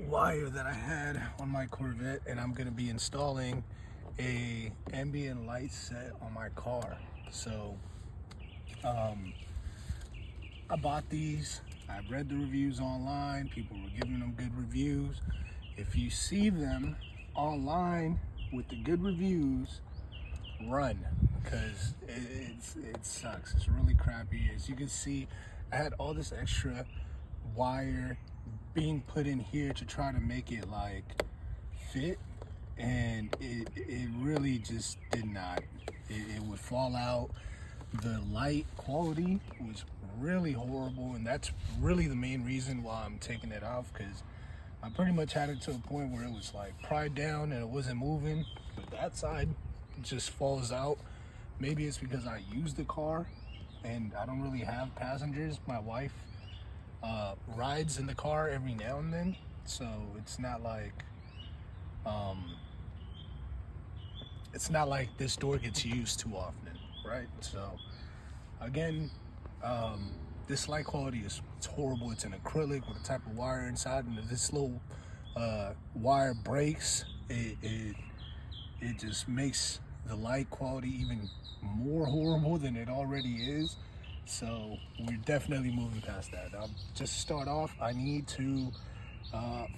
wire that I had on my Corvette, and I'm going to be installing a ambient light set on my car. So I bought these. I read the reviews online. People were giving them good reviews. If you see them online with the good reviews, run, because it sucks. It's really crappy. As you can see, I had all this extra wire being put in here to try to make it like fit, and it really just did not. It would fall out. The light quality was really horrible, and that's really the main reason why I'm taking it off, because I pretty much had it to a point where it was like pried down and it wasn't moving, but that side just falls out. Maybe it's because I use the car and I don't really have passengers. My wife rides in the car every now and then, so it's not like this door gets used too often, right? So again, this light quality it's horrible. It's an acrylic with a type of wire inside, and if this little wire breaks, it just makes the light quality even more horrible than it already is. So we're definitely moving past that. Just to start off, I need to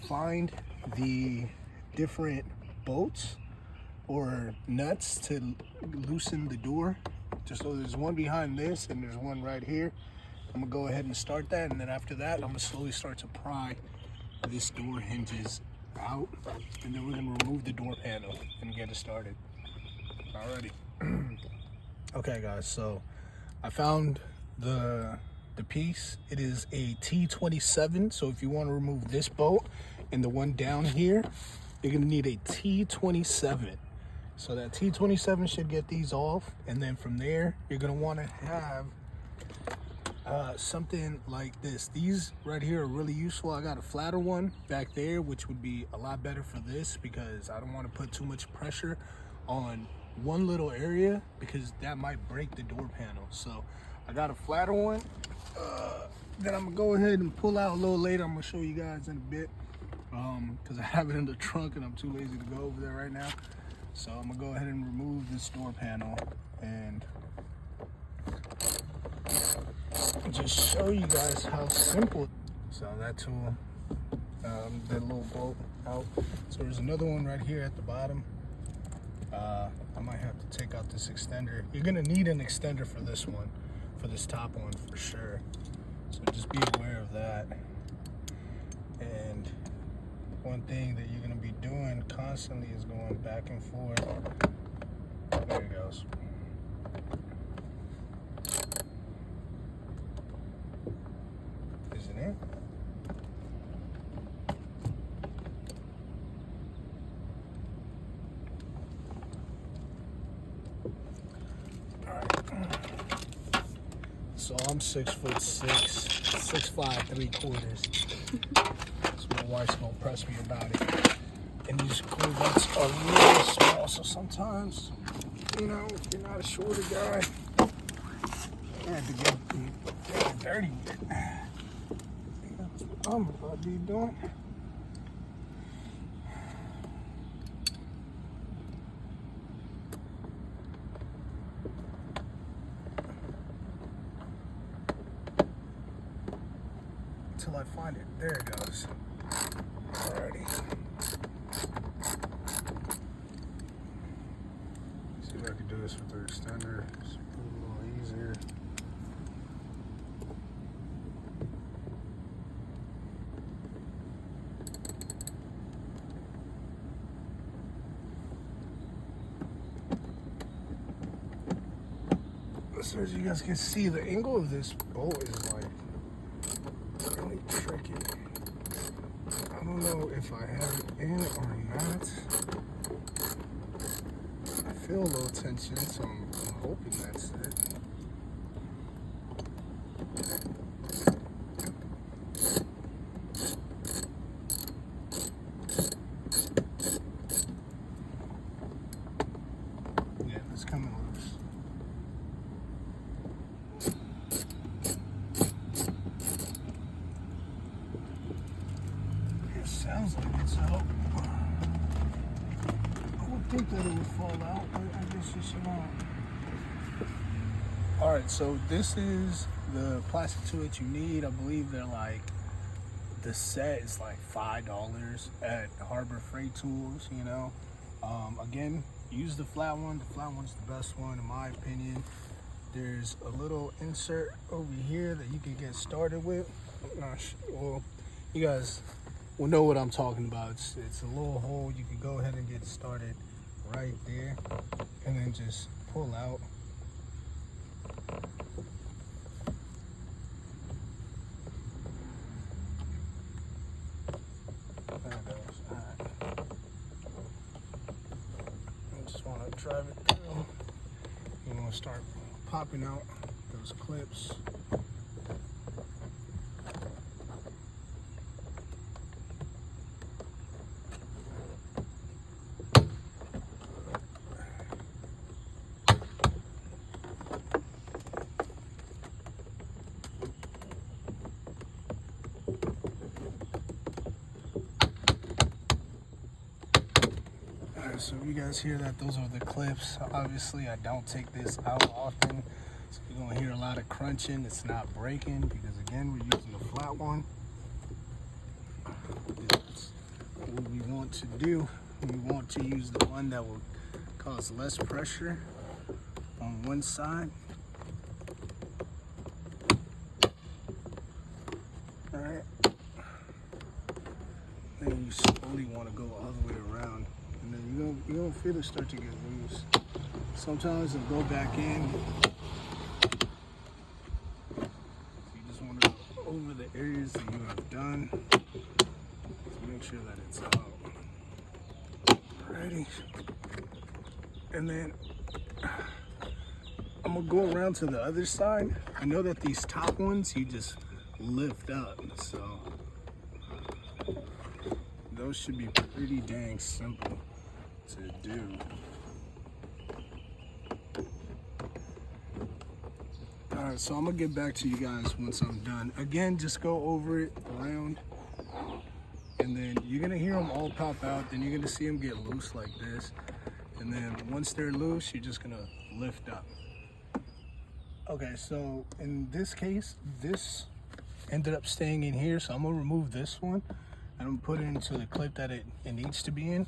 find the different bolts or nuts to loosen the door. Just so there's one behind this and there's one right here. I'm gonna go ahead and start that, and then after that I'm gonna slowly start to pry this door hinges out, and then we're gonna remove the door panel and get it started. Alrighty. Okay guys, so I found the piece. It is a T27, so if you want to remove this bolt and the one down here, you're gonna need a T27. So that T27 should get these off, and then from there you're gonna want to have something like this. These right here are really useful. I got a flatter one back there, which would be a lot better for this, because I don't want to put too much pressure on one little area, because that might break the door panel. So I got a flatter one that I'm gonna go ahead and pull out a little later. I'm gonna show you guys in a bit, because I have it in the trunk and I'm too lazy to go over there right now. So I'm gonna go ahead and remove this door panel and just show you guys how simple. So that tool, that little bolt out. So there's another one right here at the bottom. I might have to take out this extender. You're gonna need an extender for this one, for this top one for sure. So just be aware of that. And one thing that you're gonna be doing constantly is going back and forth. There it goes. Is it in? So I'm 6'6", 6'5", 3/4. So my wife's gonna press me about it. And these Corvettes are really small, so sometimes, you know, if you're not a shorter guy, you have to get dirty with it. That's what I'm about to be doing. Until I find it. There it goes. Alrighty. See if I can do this with the extender. It's a little easier. So as you guys can see, the angle of this bolt is like really tricky. I don't know if I have it in or not. I feel a little tension, so I'm hoping that's it. Yeah, it's coming loose. It sounds like it's out. I would think that it would fall out, but I guess it's not. Alright, so this is the plastic tools you need. I believe they're like, the set is like $5 at Harbor Freight Tools, you know. Again, use the flat one. The flat one's the best one in my opinion. There's a little insert over here that you can get started with. I'm not sure, well, you guys will know what I'm talking about. It's a little hole. You can go ahead and get started right there and then just pull out. There it goes. All right. I just want to drive it through. You want to start popping out those clips. So if you guys hear that, those are the clips. Obviously, I don't take this out often, so you're gonna hear a lot of crunching. It's not breaking because again, we're using the flat one. That's what we want to do. We want to use the one that will cause less pressure on one side. All right. Then you slowly want to go all the way around. And then you're gonna feel it start to get loose. Sometimes it'll go back in. So you just want to go over the areas that you have done to make sure that it's out. Alrighty. And then I'm gonna go around to the other side. I know that these top ones you just lift up, so those should be pretty dang simple to do. Alright, so I'm gonna get back to you guys once I'm done. Again, just go over it around, and then you're gonna hear them all pop out. Then you're gonna see them get loose like this, and then once they're loose, you're just gonna lift up. Okay, so in this case, this ended up staying in here, so I'm gonna remove this one and I'm gonna put it into the clip that it needs to be in.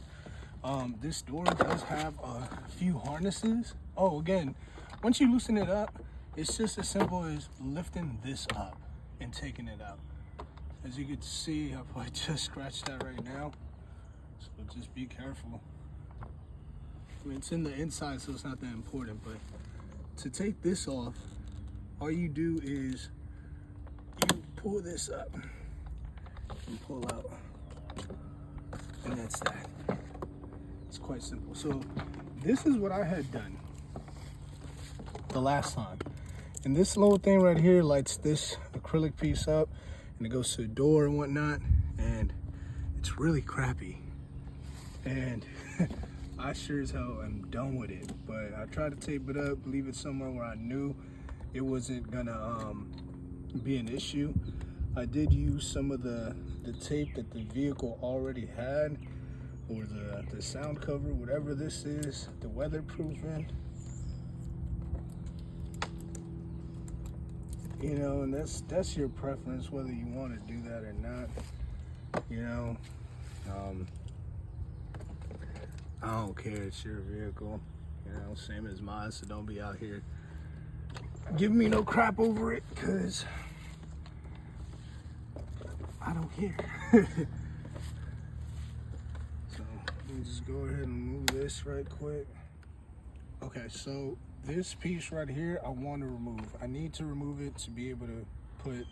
This door does have a few harnesses. Oh, again, once you loosen it up, it's just as simple as lifting this up and taking it out. As you can see, I probably just scratched that right now, so just be careful. I mean, it's in the inside, so it's not that important, but to take this off, all you do is you pull this up and pull out, and that's that. It's quite simple. So this is what I had done the last time, and this little thing right here lights this acrylic piece up, and it goes to the door and whatnot, and it's really crappy, and I sure as hell am done with it. But I tried to tape it up, leave it somewhere where I knew it wasn't gonna be an issue. I did use some of the tape that the vehicle already had, or the sound cover, whatever this is, the weatherproofing. You know, and that's your preference, whether you want to do that or not. You know, I don't care, it's your vehicle, you know, same as mine, so don't be out here giving me no crap over it, because I don't care. So let me just go ahead and move this right quick. Okay, so this piece right here I want to remove. I need to remove it to be able to put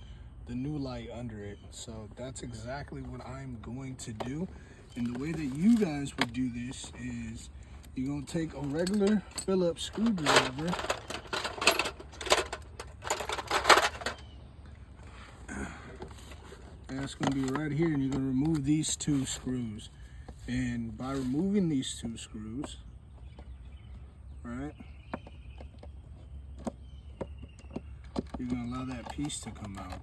the new light under it. So that's exactly what I'm going to do. And the way that you guys would do this is you're going to take a regular Phillips screwdriver, and that's going to be right here, and you're going to remove these two screws. And by removing these two screws, right, you're going to allow that piece to come out.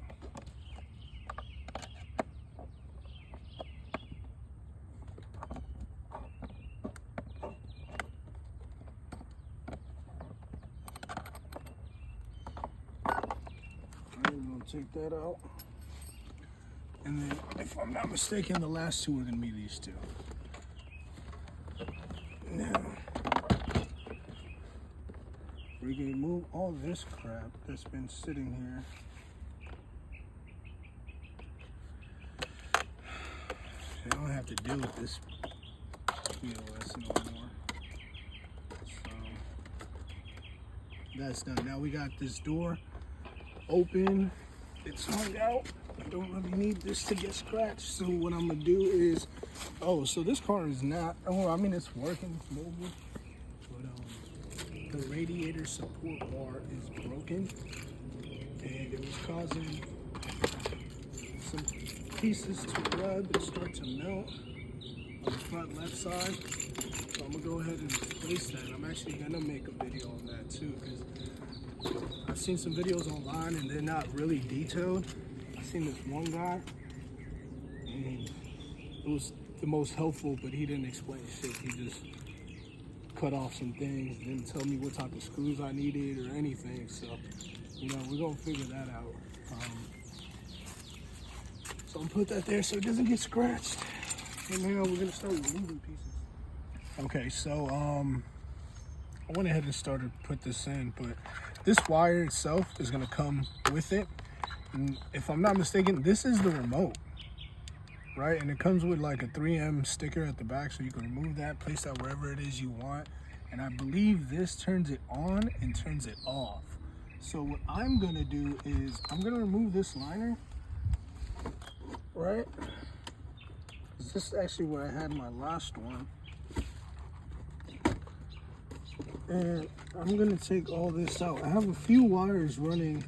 take that out. And then, if I'm not mistaken, the last two are gonna be these two. Now, we can remove all this crap that's been sitting here. I don't have to deal with this POS no more. So, that's done. Now we got this door open. It's hung out. I don't really need this to get scratched. So what I'm gonna do is, so this car is not, I mean it's working, it's mobile, but the radiator support bar is broken, and it was causing some pieces to rub and start to melt on the front left side. So I'm gonna go ahead and replace that. I'm actually gonna make a video on that too, because I've seen some videos online and they're not really detailed. I've seen this one guy, and it was the most helpful, but he didn't explain shit. He just cut off some things, didn't tell me what type of screws I needed or anything. So, we're gonna figure that out. So I'm gonna put that there so it doesn't get scratched. And now we're gonna start removing pieces. Okay, so I went ahead and started to put this in, but this wire itself is gonna come with it. And if I'm not mistaken, this is the remote, right? And it comes with like a 3M sticker at the back, so you can remove that, place that wherever it is you want. And I believe this turns it on and turns it off. So what I'm gonna do is I'm gonna remove this liner, right? This is actually where I had my last one. And I'm gonna take all this out. I have a few wires running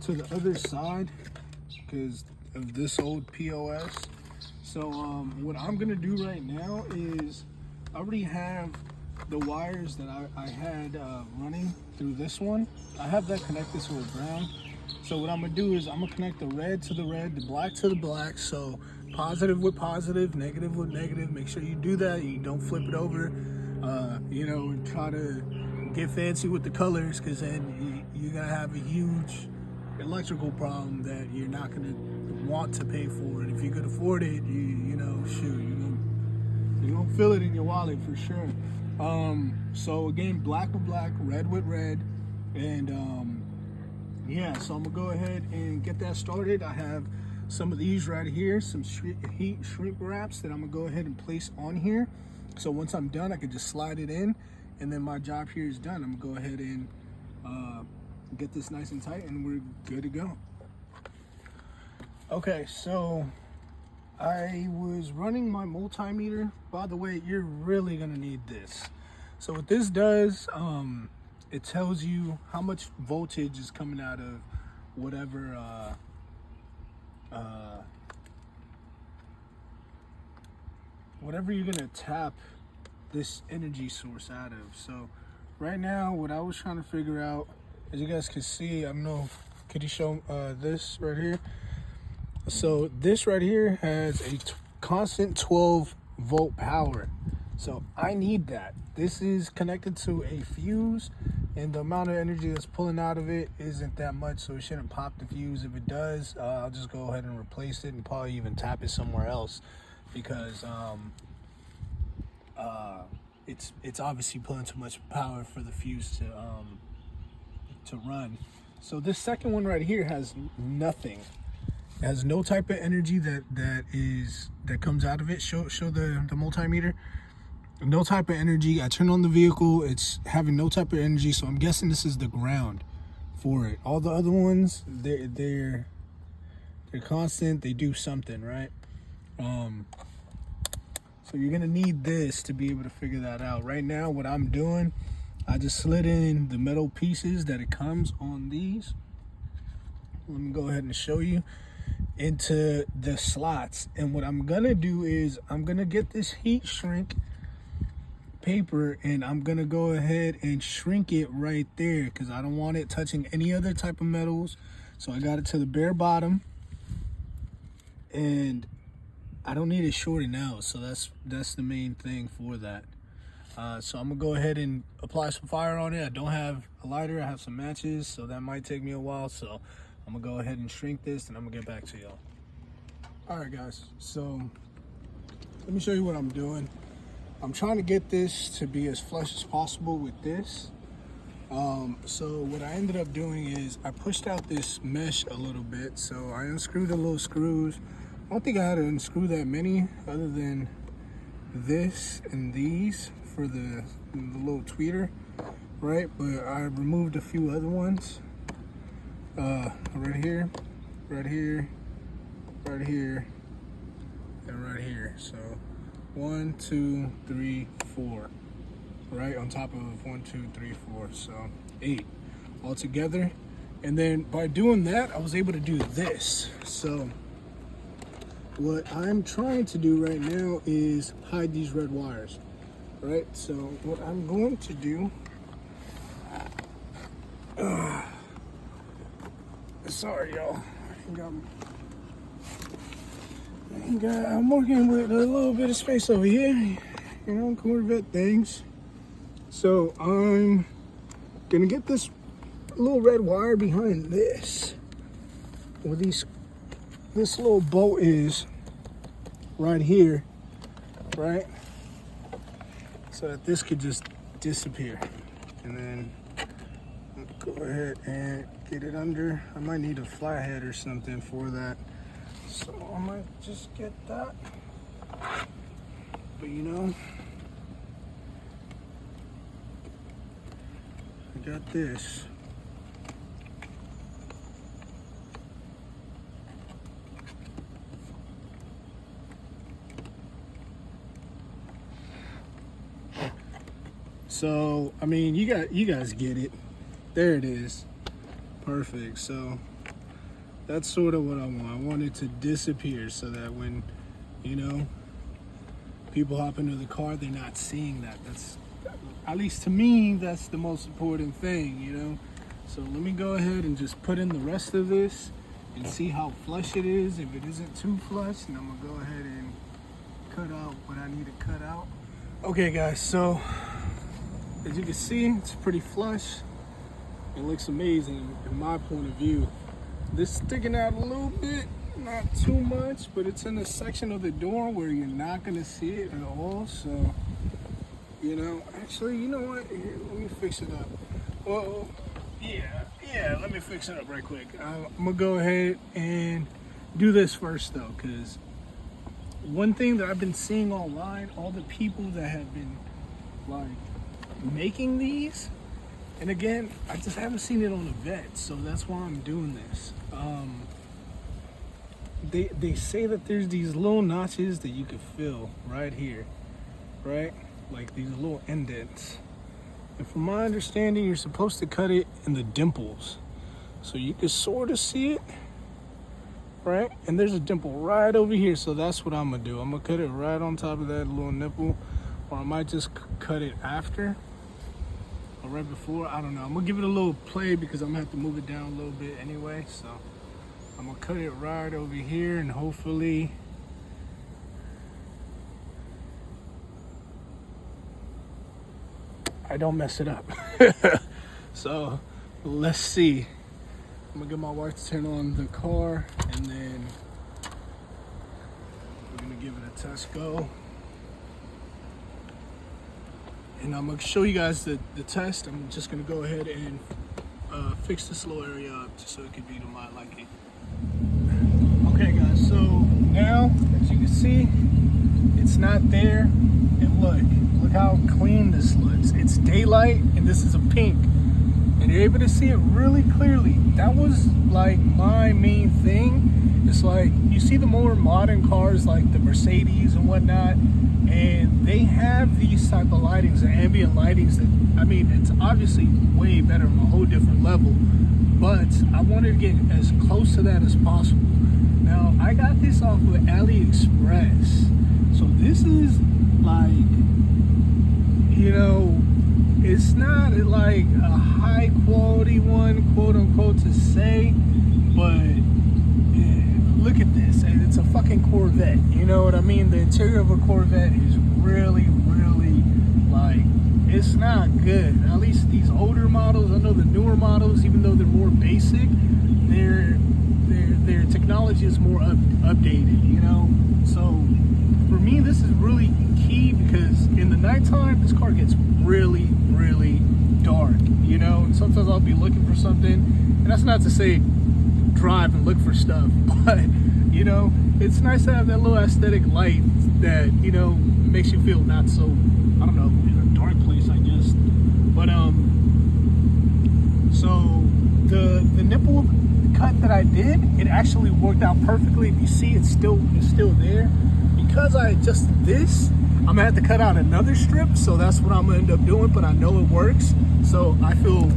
to the other side because of this old POS. So what I'm gonna do right now is I already have the wires that I had running through this one. I have that connected to a ground. So what I'm gonna do is I'm gonna connect the red to the red, the black to the black. So positive with positive, negative with negative. Make sure you do that. You don't flip it over. Try to get fancy with the colors, because then you're gonna have a huge electrical problem that you're not gonna want to pay for. And if you could afford it, you're gonna feel it in your wallet for sure. So again, black with black, red with red, and so I'm gonna go ahead and get that started. I have some of these right here, some heat shrink wraps that I'm gonna go ahead and place on here. So once I'm done, I can just slide it in, and then my job here is done. I'm gonna go ahead and get this nice and tight, and we're good to go. Okay, so I was running my multimeter. By the way, you're really gonna need this. So what this does, it tells you how much voltage is coming out of whatever whatever you're gonna tap this energy source out of. So right now, what I was trying to figure out, as you guys can see, I don't know, could you show this right here? So this right here has a constant 12 volt power. So I need that. This is connected to a fuse, and the amount of energy that's pulling out of it isn't that much, so it shouldn't pop the fuse. If it does, I'll just go ahead and replace it and probably even tap it somewhere else, because it's obviously pulling too much power for the fuse to run. So this second one right here has nothing. It has no type of energy that comes out of it. Show the multimeter. No type of energy. I turn on the vehicle, it's having no type of energy, so I'm guessing this is the ground for it. All the other ones, they're constant, they do something, right? So you're gonna need this to be able to figure that out. Right now, what I'm doing, I just slid in the metal pieces that it comes on these. Let me go ahead and show you into the slots. And what I'm gonna do is I'm gonna get this heat shrink paper, and I'm gonna go ahead and shrink it right there, because I don't want it touching any other type of metals. So I got it to the bare bottom, and I don't need it shorting out, so that's the main thing for that. So I'm gonna go ahead and apply some fire on it. I don't have a lighter, I have some matches, so that might take me a while. So I'm I'm gonna go ahead and shrink this and I'm gonna get back to y'all. All right guys, so let me show you what I'm doing. I'm trying to get this to be as flush as possible with this. So what I ended up doing is I pushed out this mesh a little bit. So I unscrewed the little screws. I don't think I had to unscrew that many other than this and these for the little tweeter, right? But I removed a few other ones. Right here, right here, right here, and right here. So 1, 2, 3, 4. Right on top of 1, 2, 3, 4, so 8 all together. And then by doing that, I was able to do this. So what I'm trying to do right now is hide these red wires, right? So what I'm going to do, sorry y'all, I'm working with a little bit of space over here, you know, Corvette things. So I'm gonna get this little red wire behind this, where this little bolt is right here, right? So that this could just disappear. And then go ahead and get it under. I might need a flathead or something for that. So I might just get that. But you know, I got this. So, I mean, you guys get it. There it is. Perfect. So that's sort of what I want. I want it to disappear so that when, you know, people hop into the car, they're not seeing that. That's, at least to me, that's the most important thing, you know? So let me go ahead and just put in the rest of this and see how flush it is. If it isn't too flush, then I'm gonna go ahead and cut out what I need to cut out. Okay guys, so as you can see, it's pretty flush. It looks amazing in my point of view. This sticking out a little bit, not too much, but it's in a section of the door where you're not gonna see it at all. So, you know, actually, you know what? Here, let me fix it up. Well, yeah, let me fix it up right quick. I'm gonna go ahead and do this first though, because one thing that I've been seeing online, all the people that have been like making these, and again, I just haven't seen it on a vet, so that's why I'm doing this. They say that there's these little notches that you could fill right here, right? Like these little indents. And from my understanding, you're supposed to cut it in the dimples, so you can sort of see it, right? And there's a dimple right over here, so that's what I'm gonna do. I'm gonna cut it right on top of that little nipple, or I might just cut it after or right before. I don't know. I'm gonna give it a little play because I'm gonna have to move it down a little bit anyway. So I'm gonna cut it right over here, and hopefully I don't mess it up. So let's see. I'm gonna get my wife to turn on the car, and then we're gonna give it a test go. And I'm gonna show you guys the test. I'm just gonna go ahead and fix this little area up just so it can be to my liking. Okay guys, so now, as you can see, it's not there. And look how clean this looks. It's daylight, and this is a pink. And you're able to see it really clearly. That was like my main thing. It's like, you see the more modern cars like the Mercedes and whatnot, and they have these type of lightings, the ambient lightings that, I mean, it's obviously way better on a whole different level, but I wanted to get as close to that as possible. Now, I got this off of AliExpress. So this is like, you know, it's not like a high quality one, quote unquote, to say, but look at this. It's a fucking Corvette. You know what I mean? The interior of a Corvette is really, really, like, it's not good. At least these older models, I know the newer models, even though they're more basic, their technology is more updated, you know. So for me, this is really key because in the nighttime, this car gets really, really dark, you know. And sometimes I'll be looking for something, and that's not to say drive and look for stuff, but you know, it's nice to have that little aesthetic light that, you know, makes you feel not so, I don't know, in a dark place, I guess. But so the nipple cut that I did, it actually worked out perfectly. If you see, it's still there. Because I adjusted this, I'm gonna have to cut out another strip, so that's what I'm gonna end up doing, but I know it works, so I feel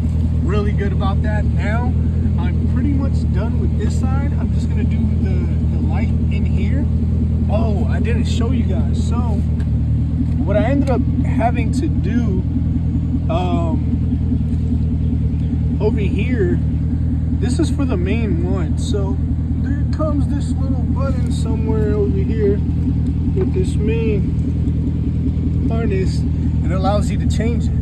really good about that. Now I'm pretty much done with this side. I'm just gonna do the light in here. Oh, I didn't show you guys. So what I ended up having to do over here, this is for the main one. So there comes this little button somewhere over here with this main harness, and it allows you to change it,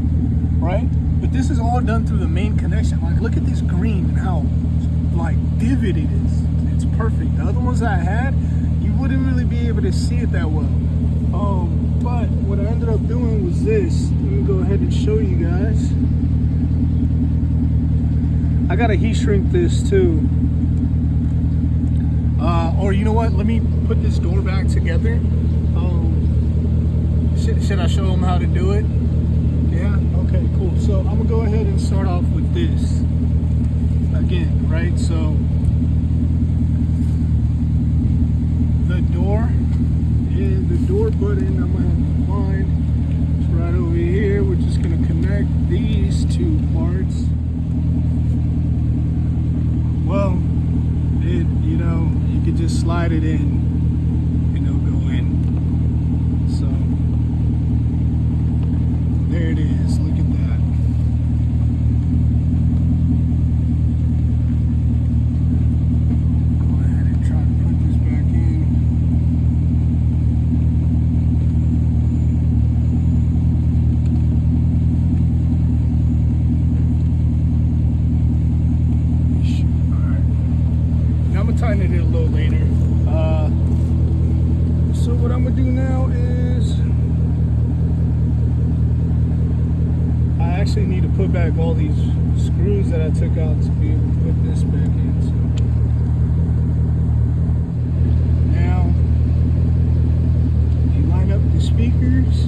right? But this is all done through the main connection. Like, look at this green and how like vivid it is. It's perfect. The other ones that I had, you wouldn't really be able to see it that well. But what I ended up doing was this. Let me go ahead and show you guys. I gotta heat shrink this too. Or you know what? Let me put this door back together. Should I show them how to do it? Yeah? Okay, cool. So I'm gonna go ahead and start off with this. Again, right? So the door and the door button I'm gonna have to find. It's right over here. We're just gonna connect these two parts. Well, you know, you could just slide it in and it'll go in. So there it is. Look at that. Go ahead and try to put this back in. Tighten it a little later. So what I'm gonna do now is I actually need to put back all these screws that I took out to be able to put this back in. So now you line up the speakers.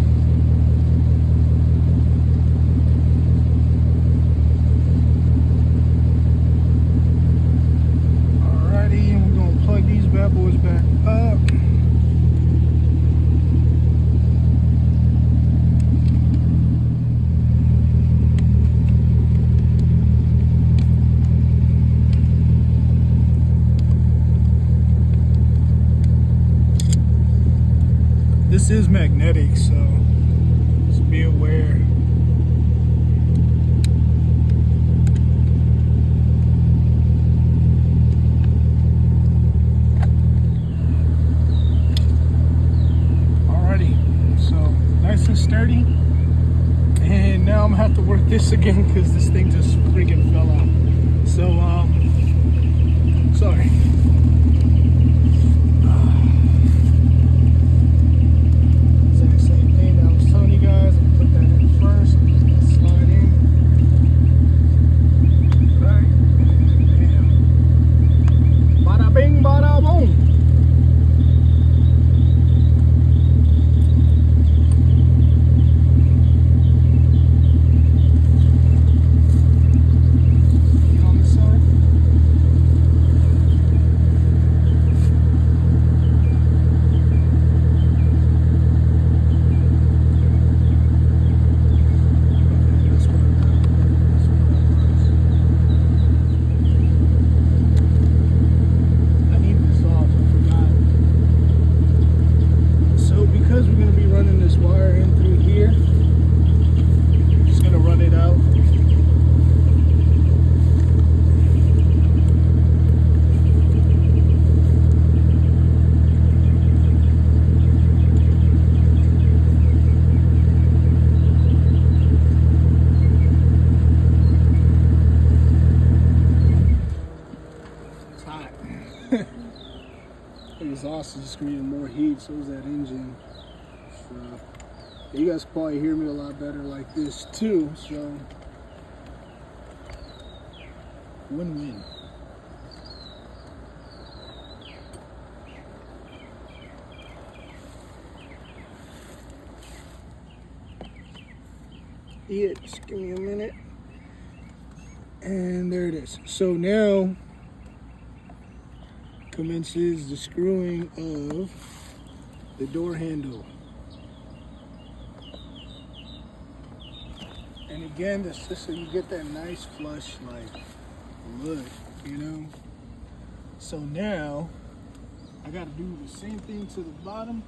Plug these bad boys back up. This is magnetic, so just be aware. Nice and sturdy, and now I'm gonna have to work this again because this thing just freaking fell out. So sorry. Exact same thing that I was telling you guys. I'm gonna put that in first. I'm just gonna slide in. Right. Bam. Bada bing, bada boom. exhaust is creating more heat, so is that engine. So you guys can probably hear me a lot better like this too, so win-win. Yeah, just give me a minute. And there it is. So now commences the screwing of the door handle. And again, this just so you get that nice flush like look, you know. So now I gotta do the same thing to the bottom.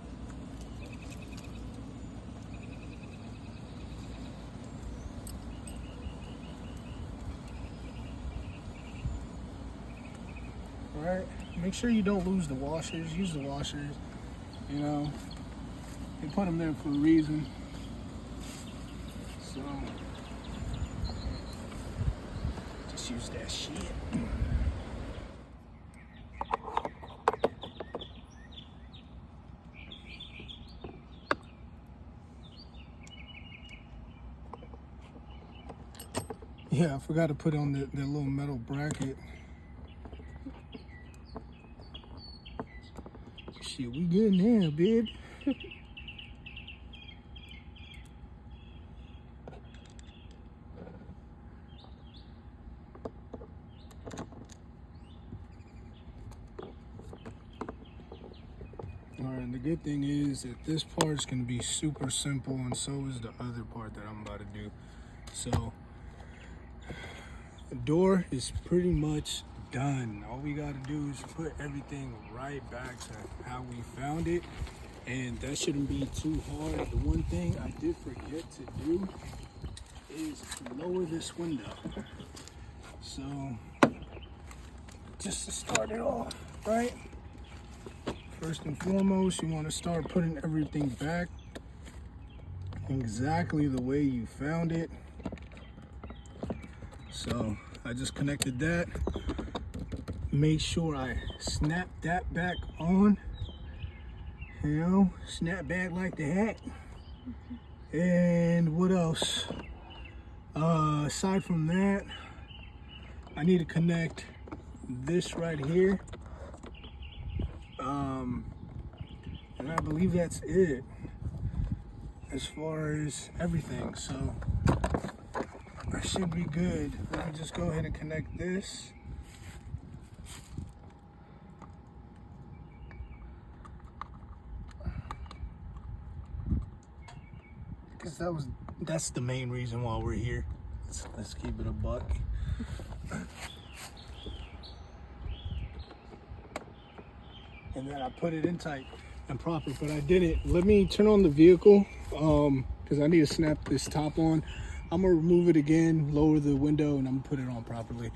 Right? Make sure you don't lose the washers. Use the washers. You know, they put them there for a reason. So just use that shit. Yeah, I forgot to put on that little metal bracket. Shit, we good now, babe. Alright, the good thing is that this part is going to be super simple, and so is the other part that I'm about to do. So, the door is pretty much done. All we got to do is put everything right back to how we found it, and that shouldn't be too hard. The one thing I did forget to do is to lower this window. So, just to start it off, right? First and foremost, you want to start putting everything back exactly the way you found it. So I just connected that. Make sure I snap that back on. You know, snap back like that. And what else? Aside from that, I need to connect this right here. And I believe that's it as far as everything. So I should be good. Let me just go ahead and connect this. Because that's the main reason why we're here. Let's keep it a buck. And then I put it in tight and proper, but I didn't. Let me turn on the vehicle because I need to snap this top on. I'm gonna remove it again, lower the window, and I'm gonna put it on properly.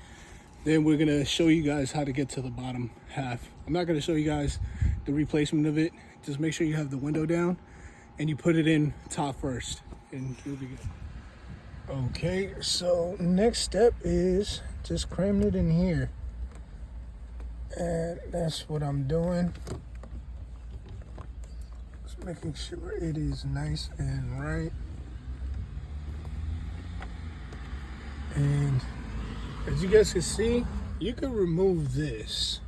Then we're gonna show you guys how to get to the bottom half. I'm not gonna show you guys the replacement of it. Just make sure you have the window down and you put it in top first, and you'll be good. Okay, so next step is just cramming it in here. And that's what I'm doing. Just making sure it is nice and right. And as you guys can see, you can remove this,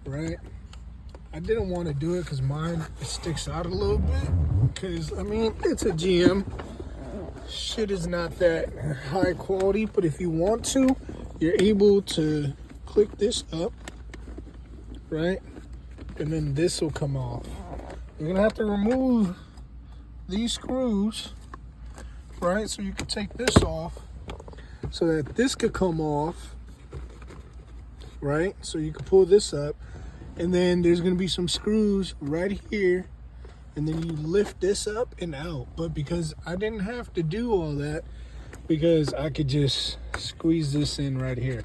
right? I didn't want to do it because mine sticks out a little bit. Because, I mean, it's a GM. Shit is not that high quality, but if you want to, you're able to click this up, right? And then this will come off. You're gonna have to remove these screws, right? So you can take this off so that this could come off, right? So you can pull this up, and then there's gonna be some screws right here, and then you lift this up and out. But because I didn't have to do all that, because I could just squeeze this in right here.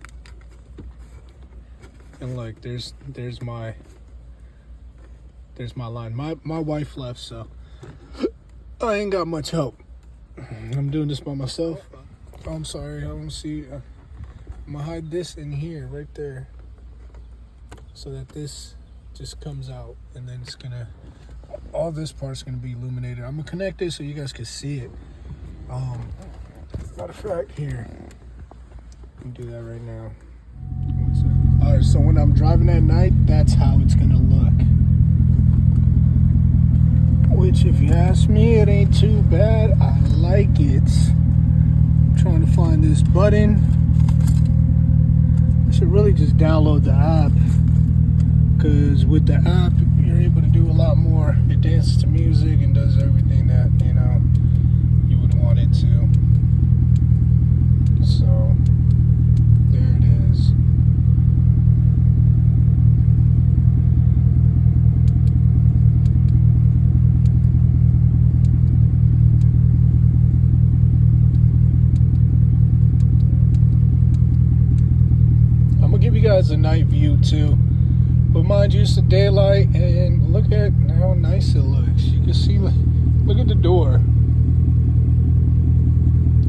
And look, there's my line. My wife left, so I ain't got much help. I'm doing this by myself. Oh, I'm sorry, I don't see. I'm gonna hide this in here, right there, so that this just comes out, and then it's gonna, all this part's gonna be illuminated. I'm gonna connect it so you guys can see it. Matter of fact, here, I can do that right now. All right, so when I'm driving at night, that's how it's gonna look. Which, if you ask me, it ain't too bad. I like it. I'm trying to find this button. I should really just download the app, because with the app, you're able to do a lot more. It dances to music and does everything that, you know, you would want it to. So, there it is. I'm gonna give you guys a night view too. But mind you, it's the daylight, and look at how nice it looks. You can see, look at the door.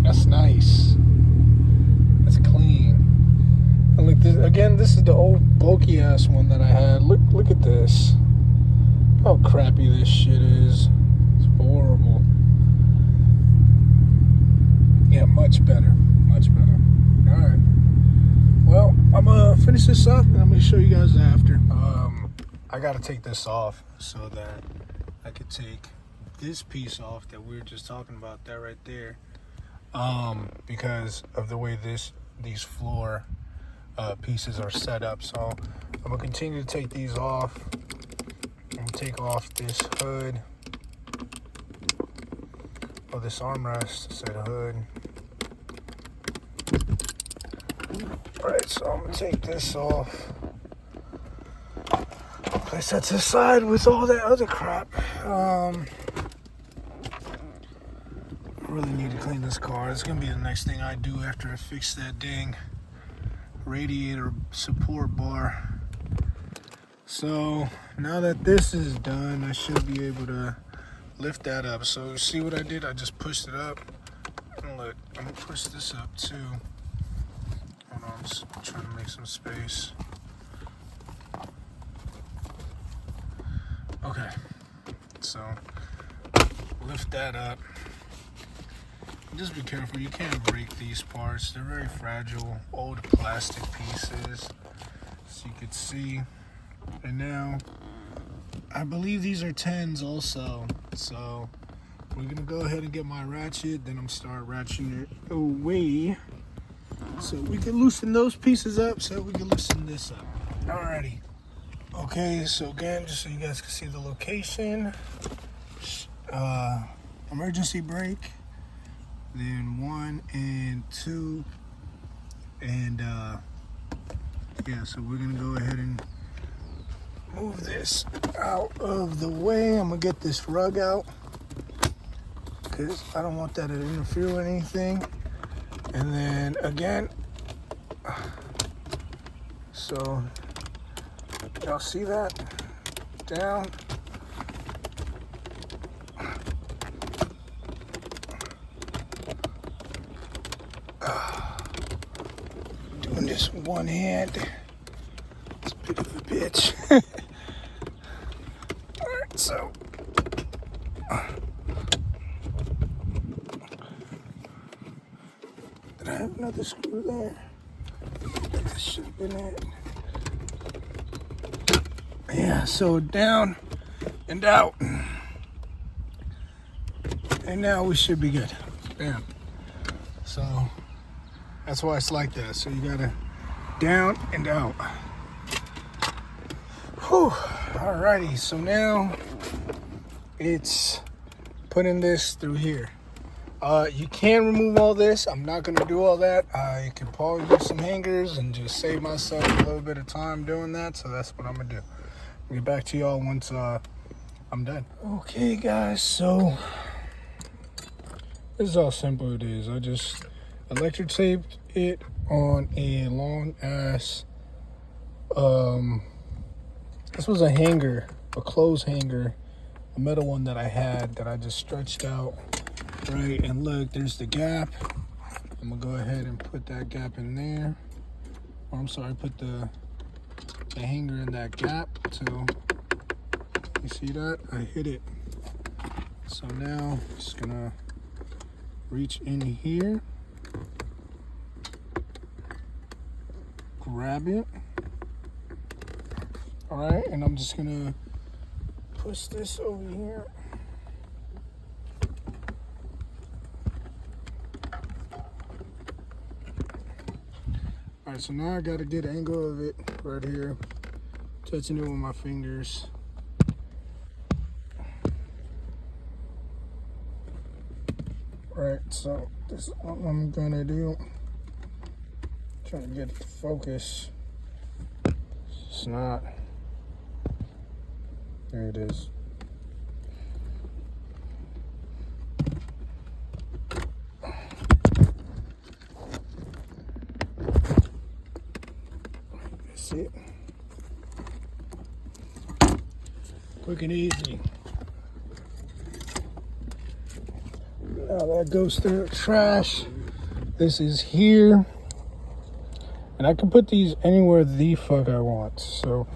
That's nice. That's clean. And look, this is the old bulky ass one that I had. Look at this. How crappy this shit is. It's horrible. Yeah, much better. Much better. All right. Well, I'm gonna finish this up, and I'm gonna show you guys after. I gotta take this off so that I could take this piece off that we were just talking about, that right there, because of the way these floor pieces are set up. So I'm gonna continue to take these off. I'm gonna take off this hood, or this armrest, say the hood. Alright, so I'm gonna take this off. Place that to the side with all that other crap. I really need to clean this car. It's gonna be the next thing I do after I fix that dang radiator support bar. So now that this is done, I should be able to lift that up. So see what I did? I just pushed it up. And look, I'm gonna push this up too. Hold on, I'm just trying to make some space. Okay, so lift that up. Just be careful, you can't break these parts. They're very fragile, old plastic pieces, as you can see. And now, I believe these are 10s also. So we're gonna go ahead and get my ratchet, then I'm start ratcheting it away, so we can loosen those pieces up, so we can loosen this up. Alrighty. Okay, so again, just so you guys can see the location, emergency brake, then 1 and 2, and yeah, so we're gonna go ahead and move this out of the way. I'm gonna get this rug out, because I don't want that to interfere with anything. And then again, so y'all see that? Down. Doing this with one hand. It's a bit of a bitch. Alright, so did I have another screw there? This should have been it. Yeah, so down and out. And now we should be good. Bam. So that's why it's like that. So you gotta down and out. Whew. Alrighty, so now it's putting this through here. You can remove all this. I'm not gonna do all that. I can probably use some hangers and just save myself a little bit of time doing that. So that's what I'm gonna do. I'll get back to y'all once I'm done. Okay guys, so this is how simple it is. I just electric taped it on a long ass, this was a hanger, a clothes hanger, a metal one that I had that I just stretched out, right? And look, there's the gap. I'm gonna go ahead and put that gap in there. Or I'm sorry, put the the hanger in that gap. So you see that? I hit it. So now I'm just gonna reach in here, grab it. All right, and I'm just gonna push this over here. All right, so now I got a good angle of it right here, touching it with my fingers. All right, so this is what I'm gonna do. Trying to get it to focus. It's not. There it is. That's it. Quick and easy. Now that goes through the trash. This is here. And I can put these anywhere the fuck I want. So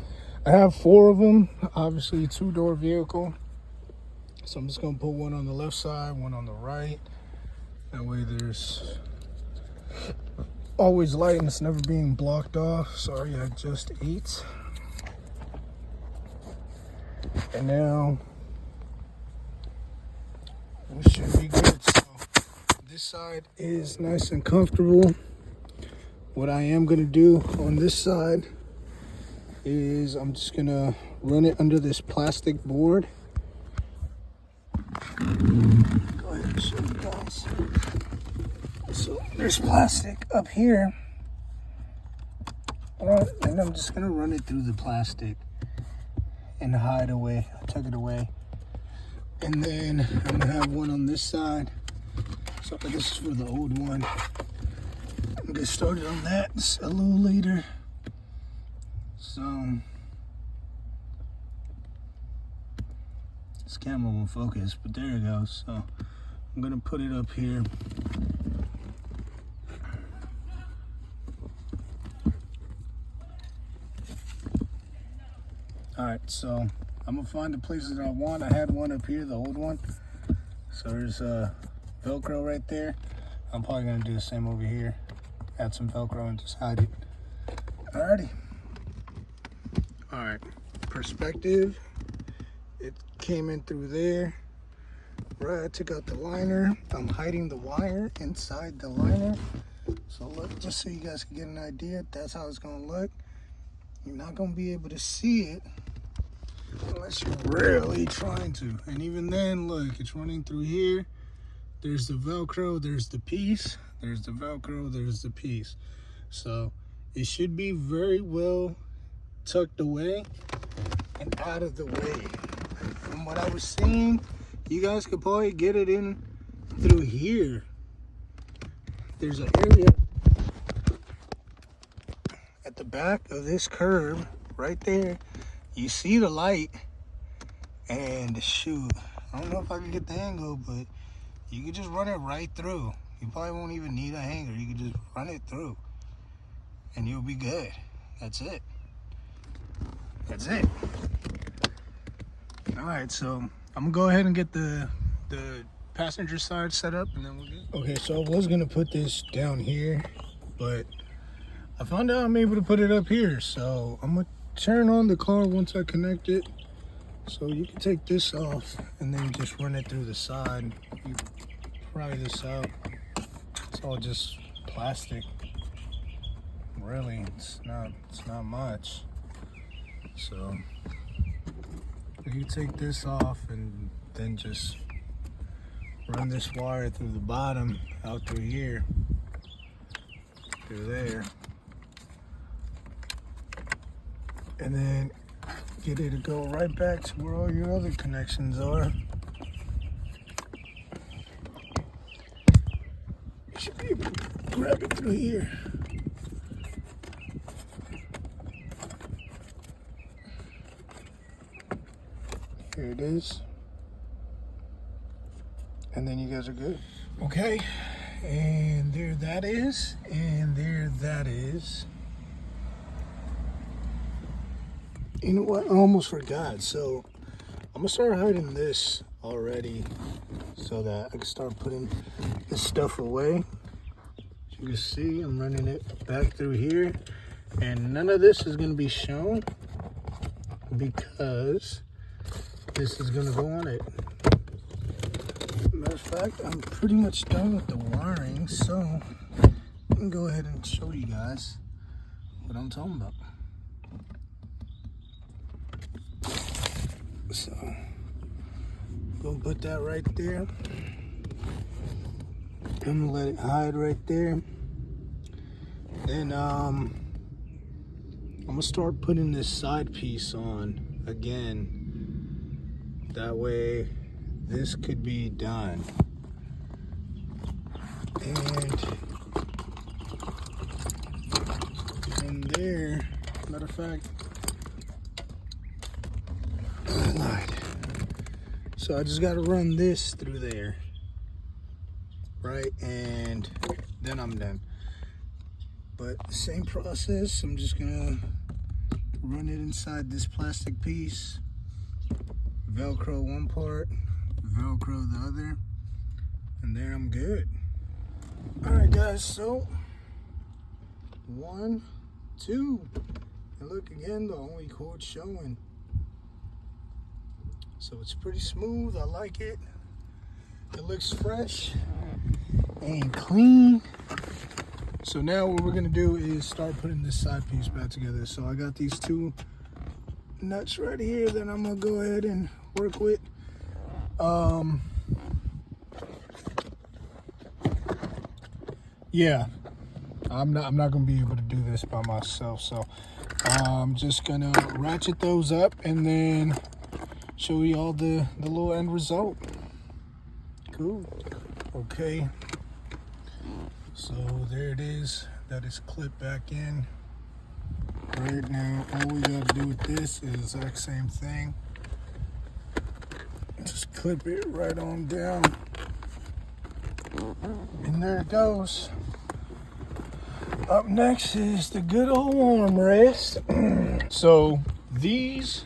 I have 4 of them, obviously 2-door vehicle. So I'm just gonna put one on the left side, one on the right. That way there's always light and it's never being blocked off. Sorry, I just ate. And now we should be good. So this side is nice and comfortable. What I am gonna do on this side is I'm just gonna run it under this plastic board. Go ahead and show you guys. So there's plastic up here. And I'm just gonna run it through the plastic and hide away, tuck it away. And then I'm gonna have one on this side. So this is for the old one. I'm gonna get started on that a little later. So this camera won't focus, but there it goes. So I'm gonna put it up here. All right, so I'm gonna find the places that I want. I had one up here, the old one. So there's Velcro right there. I'm probably gonna do the same over here. Add some Velcro and just hide it. Alrighty. All right, perspective. It came in through there. Right, I took out the liner. I'm hiding the wire inside the liner. So look, just so you guys can get an idea, that's how it's gonna look. You're not gonna be able to see it unless you're really trying to. And even then, look, it's running through here. There's the Velcro, there's the piece. There's the Velcro, there's the piece. So it should be very well tucked away and out of the way. From what I was seeing, you guys could probably get it in through here. There's an area at the back of this curb right there. You see the light, and shoot, I don't know if I can get the angle, but you can just run it right through. You probably won't even need a hanger. You can just run it through and you'll be good. That's it. That's it. All right, so I'm gonna go ahead and get the passenger side set up and then we'll get. Okay, so I was gonna put this down here, but I found out I'm able to put it up here. So I'm gonna turn on the car once I connect it. So you can take this off and then just run it through the side. You pry this out. It's all just plastic. Really, it's not much. So you take this off and then just run this wire through the bottom out through here, through there, and then get it to go right back to where all your other connections are. You should be able to grab it through here. Here it is. And then you guys are good. Okay, and there that is, and there that is. You know what? I almost forgot. So I'm gonna start hiding this already so that I can start putting this stuff away. As you can see, I'm running it back through here, and none of this is gonna be shown because this is gonna go on it. Matter of fact, I'm pretty much done with the wiring, so I can go ahead and show you guys what I'm talking about. So, gonna put that right there. I'm gonna let it hide right there. Then I'm gonna start putting this side piece on again. That way this could be done. And in there, matter of fact, I lied. So I just gotta run this through there, right? And then I'm done. But same process, I'm just gonna run it inside this plastic piece, Velcro one part, Velcro the other, and there I'm good. All right, guys, so 1, 2, and look again, the only cord showing. So it's pretty smooth, I like it. It looks fresh and clean. So now what we're gonna do is start putting this side piece back together. So I got these 2 nuts right here that I'm gonna go ahead and work with. Yeah, I'm not gonna be able to do this by myself. So I'm just gonna ratchet those up and then show you all the little end result. Cool. Okay. So there it is. That is clipped back in. Right now, all we gotta do with this is the exact same thing. Just clip it right on down. And there it goes. Up next is the good old armrest. So these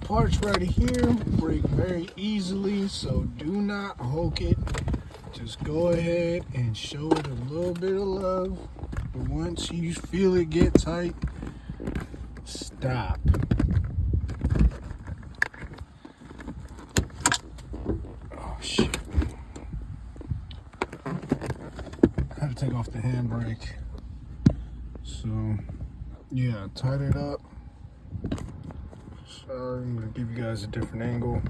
parts right here break very easily, so do not hulk it. Just go ahead and show it a little bit of love. But once you feel it get tight, stop. Oh shit. I had to take off the handbrake. So yeah, tight it up. Sorry, I'm gonna give you guys a different angle.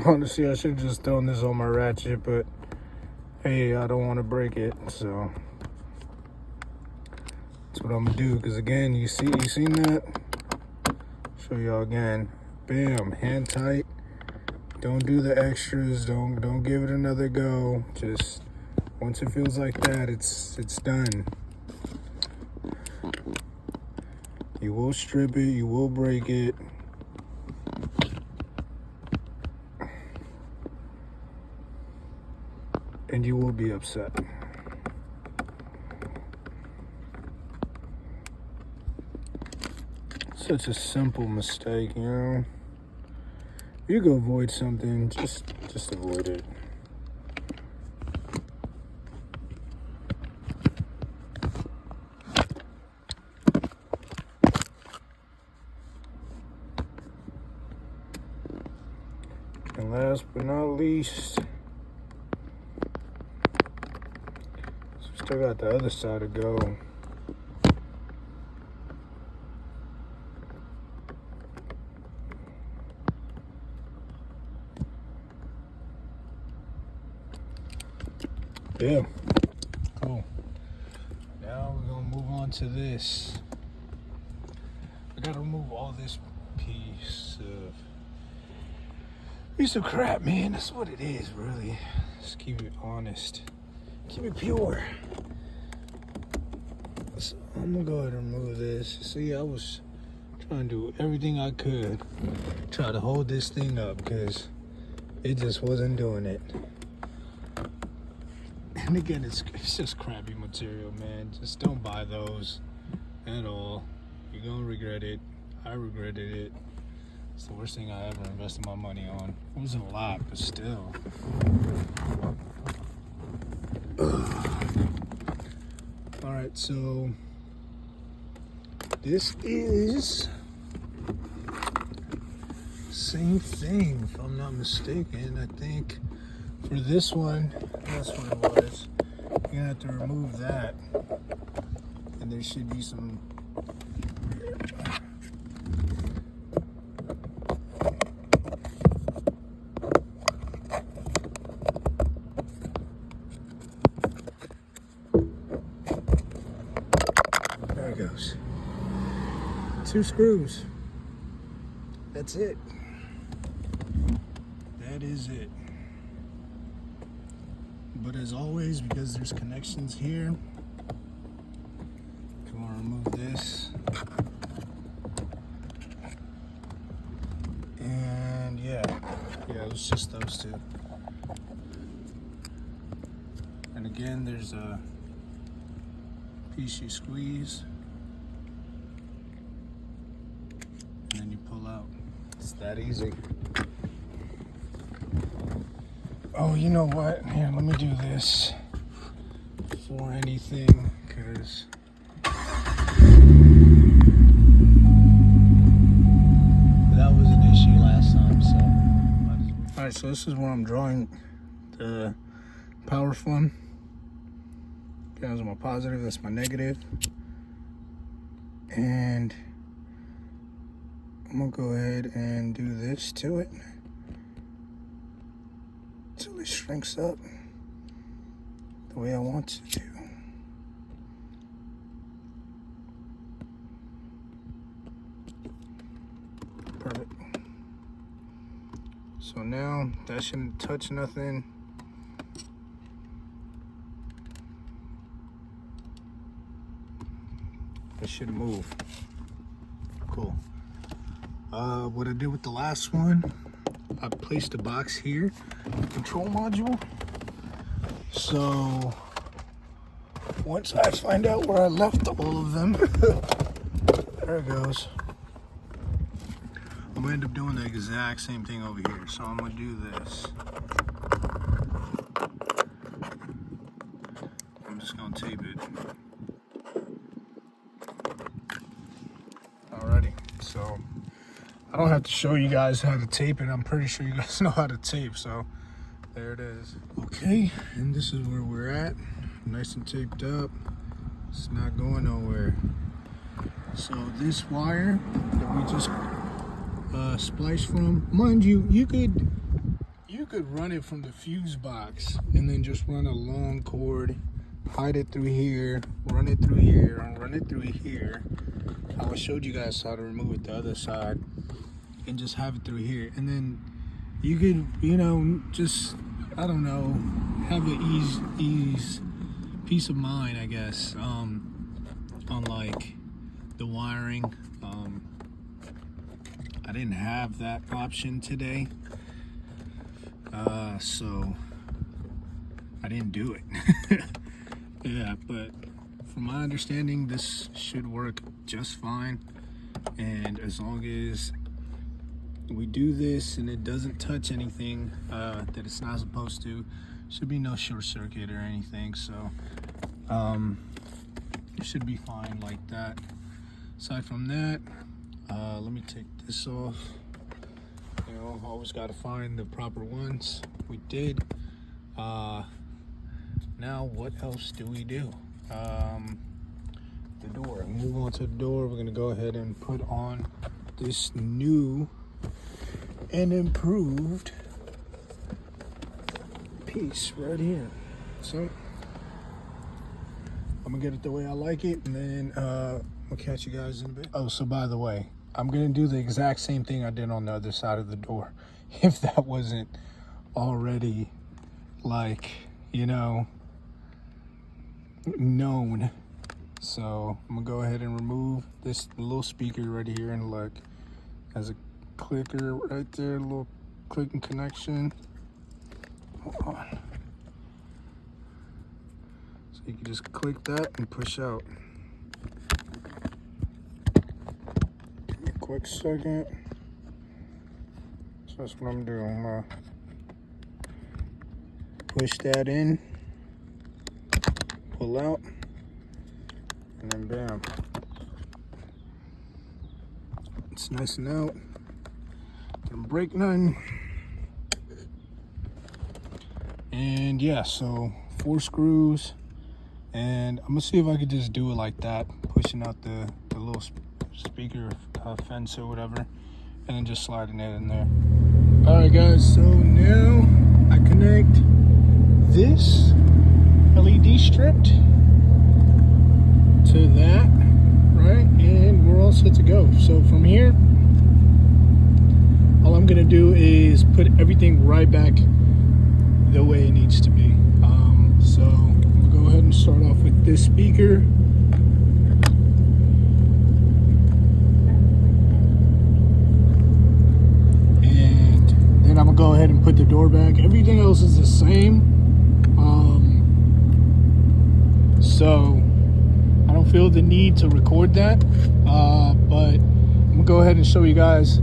Honestly, I should have just thrown this on my ratchet, but hey, I don't want to break it, so that's what I'm gonna do. Because again, you seen that? Show y'all again. Bam, hand tight. Don't do the extras. Don't give it another go. Just once it feels like that, it's done. You will strip it. You will break it. And you will be upset. Such a simple mistake, you know. If you go avoid something, just avoid it. And last but not least, still got the other side to go. Yeah. Cool. Now we're gonna move on to this. I gotta remove all this piece of crap, man. That's what it is, really. Just keep it honest. Keep it pure. So I'm gonna go ahead and remove this. See, I was trying to do everything I could, try to hold this thing up because it just wasn't doing it. And again, it's just crappy material, man. Just don't buy those at all. You're gonna regret it. I regretted it. It's the worst thing I ever invested my money on. It wasn't a lot, but still. Alright, so this is same thing, if I'm not mistaken. I think for this one, that's what it was. You're gonna have to remove that, and there should be some. There it goes. 2 screws. That's it. That is it. But as always, because there's connections here, if you want to remove this, and yeah, it was just those 2. And again, there's a piece you squeeze, and then you pull out. It's that easy. Oh, you know what? Here, let me do this before anything, because that was an issue last time, so. Alright, so this is where I'm drawing the power from. That's my positive, that's my negative. And I'm gonna go ahead and do this to it until it shrinks up the way I want it to. Perfect. So now that shouldn't touch nothing. It should move. Cool. What I did with the last one, I placed a box here, control module. So once I find out where I left all of them, there it goes. I'm gonna end up doing the exact same thing over here. So I'm gonna do this. I'm just gonna tape it. Alrighty, so I don't have to show you guys how to tape it. I'm pretty sure you guys know how to tape, so there it is. Okay, and this is where we're at. Nice and taped up. It's not going nowhere. So this wire that we just spliced from, mind you, you could run it from the fuse box and then just run a long cord, hide it through here, run it through here, and run it through here. I showed you guys how to remove it the other side and just have it through here. And then you could, you know, just, I don't know, have an ease peace of mind, I guess, on like the wiring. I didn't have that option today, so I didn't do it. Yeah, but from my understanding, this should work just fine. And as long as we do this and it doesn't touch anything that it's not supposed to, should be no short circuit or anything. So it should be fine like that. Aside from that, let me take this off. You know, always got to find the proper ones. We did. Now what else do we do? The door. Move on to the door. We're gonna go ahead and put on this new and improved piece right here. So I'm gonna get it the way I like it, and then I'll catch you guys in a bit. Oh, so by the way, I'm gonna do the exact same thing I did on the other side of the door. If that wasn't already, like, you know, known. So I'm gonna go ahead and remove this little speaker right here, and look, has a clicker right there, a little clicking connection. Hold on. So you can just click that and push out. Give me a quick second. So that's what I'm doing. I'm gonna push that in, pull out, and then bam. It's nice and out. Didn't break none. And yeah, so 4 screws. And I'm gonna see if I could just do it like that, pushing out the little speaker fence or whatever, and then just sliding it in there. All right, guys, so now I connect this LED strip to that, right? And we're all set to go. So from here, all I'm gonna do is put everything right back the way it needs to be. So I'm gonna go ahead and start off with this speaker. And then I'm gonna go ahead and put the door back. Everything else is the same. So I don't feel the need to record that. But I'm gonna go ahead and show you guys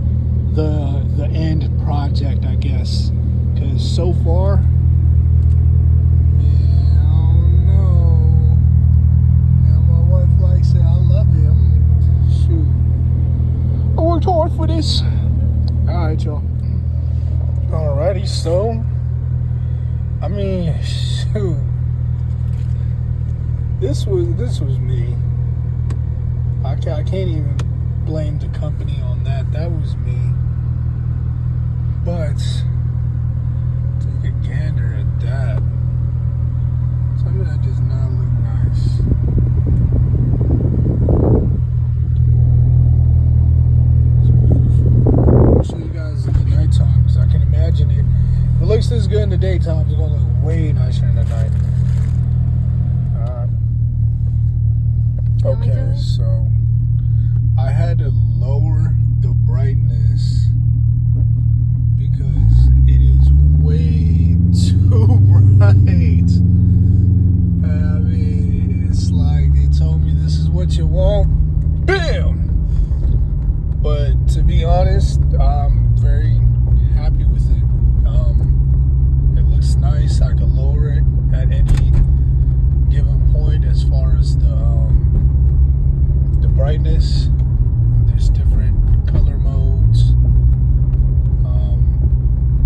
the end project, I guess. Because so far, I worked hard for this. Alright, y'all. Alrighty, so I mean, shoot. This was me. I can't even blame the company on that. That was me. But take a gander at that. Tell me that does not look nice. Show you guys in the nighttime, because I can imagine it. If it looks this good in the daytime, it's gonna look way nicer in the night. Okay, so I had to lower the brightness because it is way too bright. I mean, it's like they told me this is what you want. Bam! But to be honest, I'm very happy with it. It looks nice. I can lower it at any given point as far as the brightness. There's different color modes.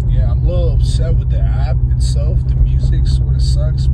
Yeah, I'm a little upset with the app itself. The music sort of sucks.